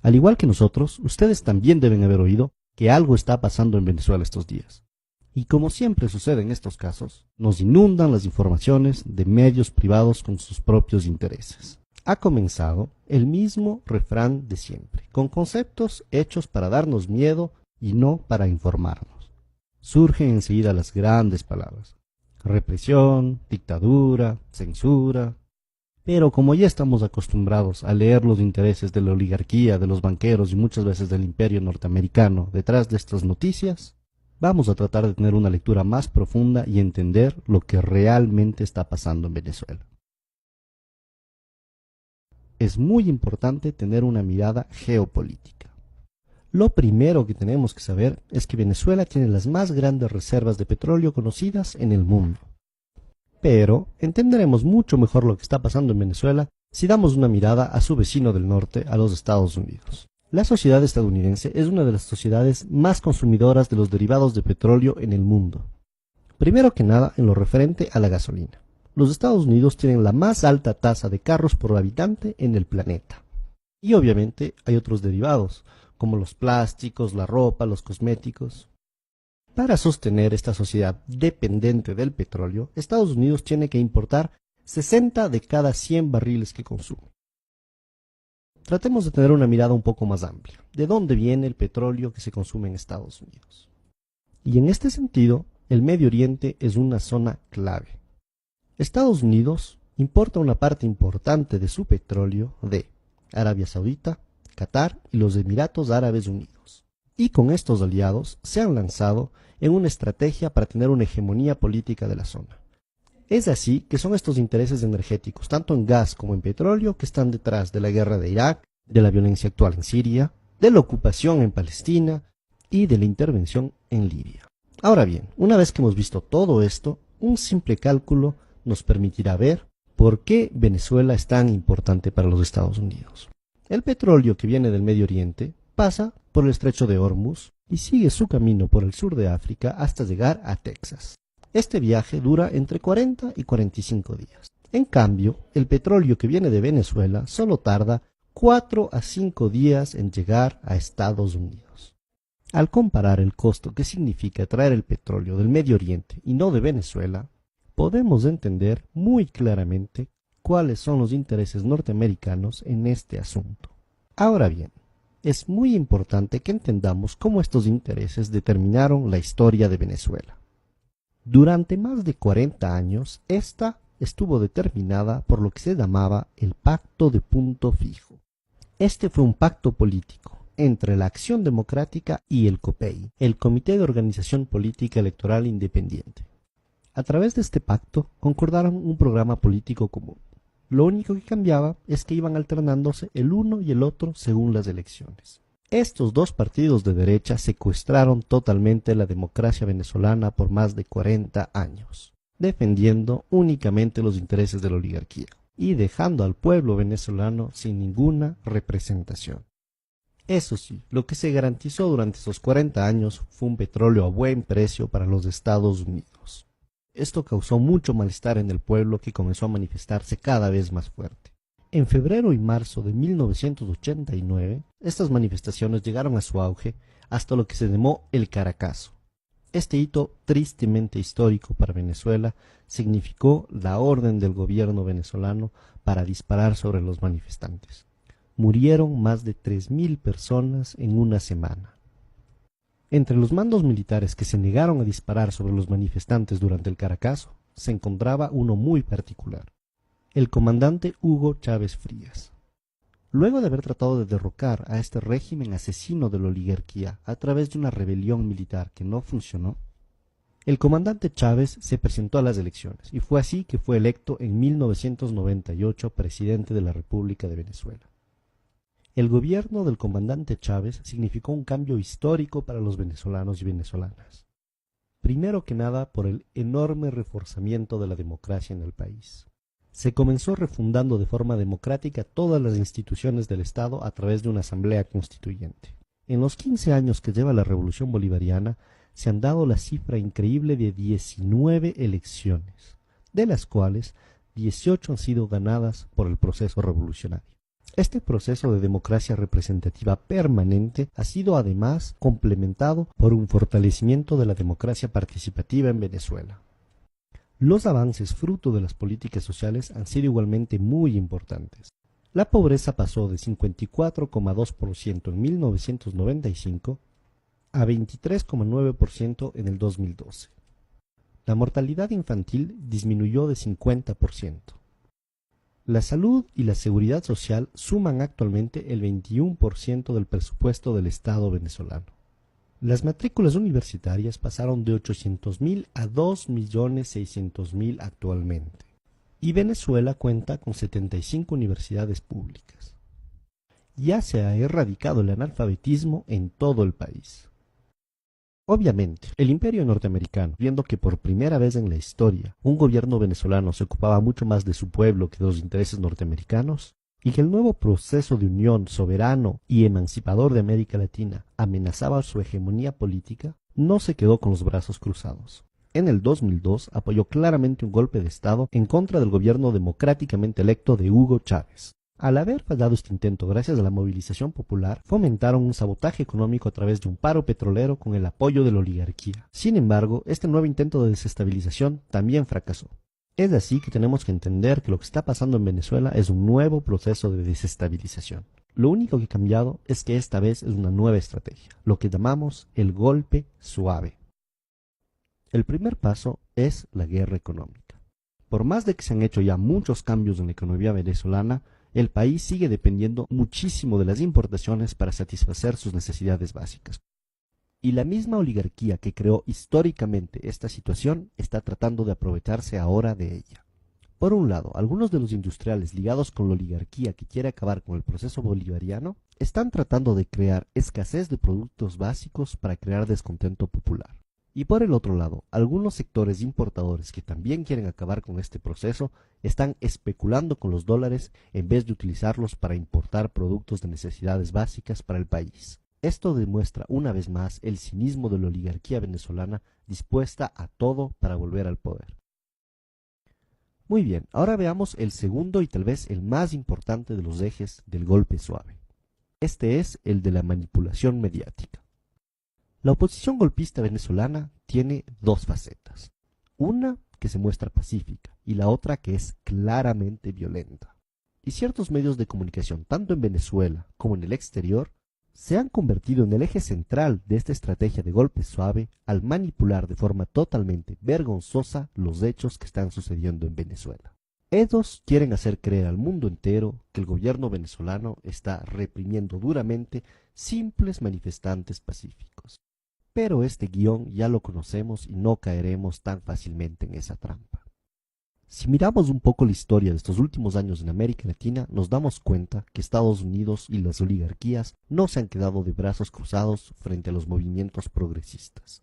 Al igual que nosotros, ustedes también deben haber oído que algo está pasando en Venezuela estos días. Y como siempre sucede en estos casos, nos inundan las informaciones de medios privados con sus propios intereses. Ha comenzado el mismo refrán de siempre, con conceptos hechos para darnos miedo y no para informarnos. Surgen enseguida las grandes palabras: represión, dictadura, censura. Pero como ya estamos acostumbrados a leer los intereses de la oligarquía, de los banqueros y muchas veces del imperio norteamericano detrás de estas noticias, vamos a tratar de tener una lectura más profunda y entender lo que realmente está pasando en Venezuela. Es muy importante tener una mirada geopolítica. Lo primero que tenemos que saber es que Venezuela tiene las más grandes reservas de petróleo conocidas en el mundo. Pero entenderemos mucho mejor lo que está pasando en Venezuela si damos una mirada a su vecino del norte, a los Estados Unidos. La sociedad estadounidense es una de las sociedades más consumidoras de los derivados de petróleo en el mundo. Primero que nada, en lo referente a la gasolina. Los Estados Unidos tienen la más alta tasa de carros por habitante en el planeta. Y obviamente hay otros derivados, como los plásticos, la ropa, los cosméticos. Para sostener esta sociedad dependiente del petróleo, Estados Unidos tiene que importar 60 de cada 100 barriles que consume. Tratemos de tener una mirada un poco más amplia. ¿De dónde viene el petróleo que se consume en Estados Unidos? Y en este sentido, el Medio Oriente es una zona clave. Estados Unidos importa una parte importante de su petróleo de Arabia Saudita, Qatar y los Emiratos Árabes Unidos. Y con estos aliados se han lanzado en una estrategia para tener una hegemonía política de la zona. Es así que son estos intereses energéticos, tanto en gas como en petróleo, que están detrás de la guerra de Irak, de la violencia actual en Siria, de la ocupación en Palestina y de la intervención en Libia. Ahora bien, una vez que hemos visto todo esto, un simple cálculo nos permitirá ver por qué Venezuela es tan importante para los Estados Unidos. El petróleo que viene del Medio Oriente pasa por el estrecho de Hormuz y sigue su camino por el sur de África hasta llegar a Texas. Este viaje dura entre 40 y 45 días. En cambio, el petróleo que viene de Venezuela solo tarda 4 a 5 días en llegar a Estados Unidos. Al comparar el costo que significa traer el petróleo del Medio Oriente y no de Venezuela, podemos entender muy claramente cuáles son los intereses norteamericanos en este asunto. Ahora bien, es muy importante que entendamos cómo estos intereses determinaron la historia de Venezuela. Durante más de 40 años, esta estuvo determinada por lo que se llamaba el Pacto de Punto Fijo. Este fue un pacto político entre la Acción Democrática y el COPEI, el Comité de Organización Política Electoral Independiente. A través de este pacto concordaron un programa político común. Lo único que cambiaba es que iban alternándose el uno y el otro según las elecciones. Estos dos partidos de derecha secuestraron totalmente la democracia venezolana por más de 40 años, defendiendo únicamente los intereses de la oligarquía y dejando al pueblo venezolano sin ninguna representación. Eso sí, lo que se garantizó durante esos 40 años fue un petróleo a buen precio para los Estados Unidos. Esto causó mucho malestar en el pueblo, que comenzó a manifestarse cada vez más fuerte. En febrero y marzo de 1989, estas manifestaciones llegaron a su auge hasta lo que se llamó el Caracazo. Este hito tristemente histórico para Venezuela significó la orden del gobierno venezolano para disparar sobre los manifestantes. Murieron más de 3.000 personas en una semana. Entre los mandos militares que se negaron a disparar sobre los manifestantes durante el Caracazo, se encontraba uno muy particular: el comandante Hugo Chávez Frías. Luego de haber tratado de derrocar a este régimen asesino de la oligarquía a través de una rebelión militar que no funcionó, el comandante Chávez se presentó a las elecciones y fue así que fue electo en 1998 presidente de la República de Venezuela. El gobierno del comandante Chávez significó un cambio histórico para los venezolanos y venezolanas. Primero que nada, por el enorme reforzamiento de la democracia en el país. Se comenzó refundando de forma democrática todas las instituciones del Estado a través de una asamblea constituyente. En los 15 años que lleva la Revolución Bolivariana, se han dado la cifra increíble de 19 elecciones, de las cuales 18 han sido ganadas por el proceso revolucionario. Este proceso de democracia representativa permanente ha sido además complementado por un fortalecimiento de la democracia participativa en Venezuela. Los avances fruto de las políticas sociales han sido igualmente muy importantes. La pobreza pasó de 54,2% en 1995 a 23,9% en el 2012. La mortalidad infantil disminuyó de 50%. La salud y la seguridad social suman actualmente el 21% del presupuesto del Estado venezolano. Las matrículas universitarias pasaron de 800.000 a 2.600.000 actualmente. Y Venezuela cuenta con 75 universidades públicas. Ya se ha erradicado el analfabetismo en todo el país. Obviamente, el imperio norteamericano, viendo que por primera vez en la historia un gobierno venezolano se ocupaba mucho más de su pueblo que de los intereses norteamericanos, y que el nuevo proceso de unión soberano y emancipador de América Latina amenazaba su hegemonía política, no se quedó con los brazos cruzados. En el 2002 apoyó claramente un golpe de Estado en contra del gobierno democráticamente electo de Hugo Chávez. Al haber fallado este intento gracias a la movilización popular, fomentaron un sabotaje económico a través de un paro petrolero con el apoyo de la oligarquía. Sin embargo, este nuevo intento de desestabilización también fracasó. Es así que tenemos que entender que lo que está pasando en Venezuela es un nuevo proceso de desestabilización. Lo único que ha cambiado es que esta vez es una nueva estrategia, lo que llamamos el golpe suave. El primer paso es la guerra económica. Por más de que se han hecho ya muchos cambios en la economía venezolana, el país sigue dependiendo muchísimo de las importaciones para satisfacer sus necesidades básicas. Y la misma oligarquía que creó históricamente esta situación está tratando de aprovecharse ahora de ella. Por un lado, algunos de los industriales ligados con la oligarquía que quiere acabar con el proceso bolivariano están tratando de crear escasez de productos básicos para crear descontento popular. Y por el otro lado, algunos sectores importadores que también quieren acabar con este proceso están especulando con los dólares en vez de utilizarlos para importar productos de necesidades básicas para el país. Esto demuestra una vez más el cinismo de la oligarquía venezolana dispuesta a todo para volver al poder. Muy bien, ahora veamos el segundo y tal vez el más importante de los ejes del golpe suave. Este es el de la manipulación mediática. La oposición golpista venezolana tiene dos facetas. Una que se muestra pacífica y la otra que es claramente violenta. Y ciertos medios de comunicación, tanto en Venezuela como en el exterior, se han convertido en el eje central de esta estrategia de golpe suave al manipular de forma totalmente vergonzosa los hechos que están sucediendo en Venezuela. Ellos quieren hacer creer al mundo entero que el gobierno venezolano está reprimiendo duramente simples manifestantes pacíficos. Pero este guión ya lo conocemos y no caeremos tan fácilmente en esa trampa. Si miramos un poco la historia de estos últimos años en América Latina, nos damos cuenta que Estados Unidos y las oligarquías no se han quedado de brazos cruzados frente a los movimientos progresistas.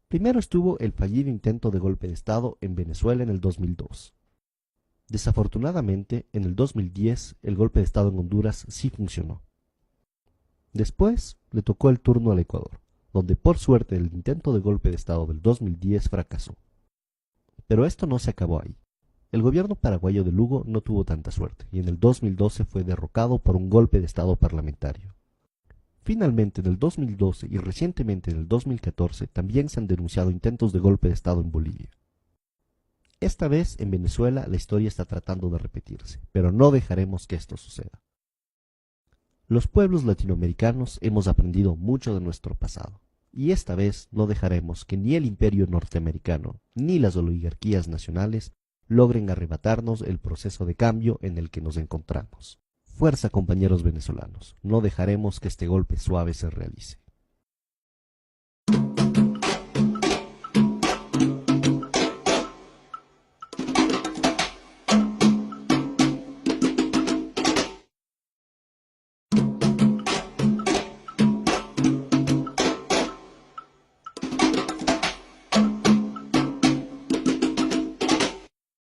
Primero estuvo el fallido intento de golpe de Estado en Venezuela en el 2002. Desafortunadamente, en el 2010 el golpe de Estado en Honduras sí funcionó. Después le tocó el turno al Ecuador, donde por suerte el intento de golpe de Estado del 2010 fracasó. Pero esto no se acabó ahí. El gobierno paraguayo de Lugo no tuvo tanta suerte y en el 2012 fue derrocado por un golpe de Estado parlamentario. Finalmente, en el 2012 y recientemente en el 2014 también se han denunciado intentos de golpe de Estado en Bolivia. Esta vez en Venezuela la historia está tratando de repetirse, pero no dejaremos que esto suceda. Los pueblos latinoamericanos hemos aprendido mucho de nuestro pasado, y esta vez no dejaremos que ni el imperio norteamericano ni las oligarquías nacionales logren arrebatarnos el proceso de cambio en el que nos encontramos. Fuerza, compañeros venezolanos, no dejaremos que este golpe suave se realice.